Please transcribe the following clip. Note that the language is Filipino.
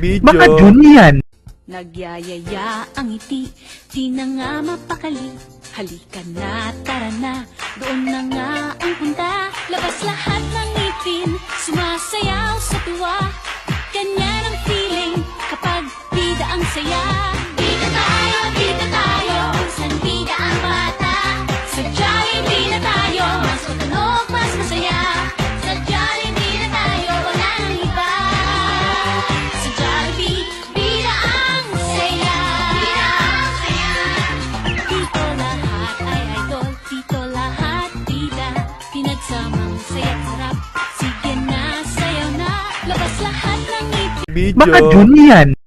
Baka Jun yan. Nagyayaya ang ngiti, di na nga mapakali. Halika na, tara na, doon na nga ang punta. Labas lahat ng ngipin, sumasayaw sa tuwa. Ganyan ang feeling kapag bida ang saya. Bida tayo, kung saan bida ang bata. Sa Jollibee na tayo, mas matunog, mas masaya. Sa Jollibee na tayo, wala nang iba. Sa Jollibee, bida ang saya. Bida ang saya. Dito lahat ay idol, dito lahat bida. Pinagsamang saya't sarap, sige na, sayaw na. Labas lahat ng ngipin. Baka Jun yan.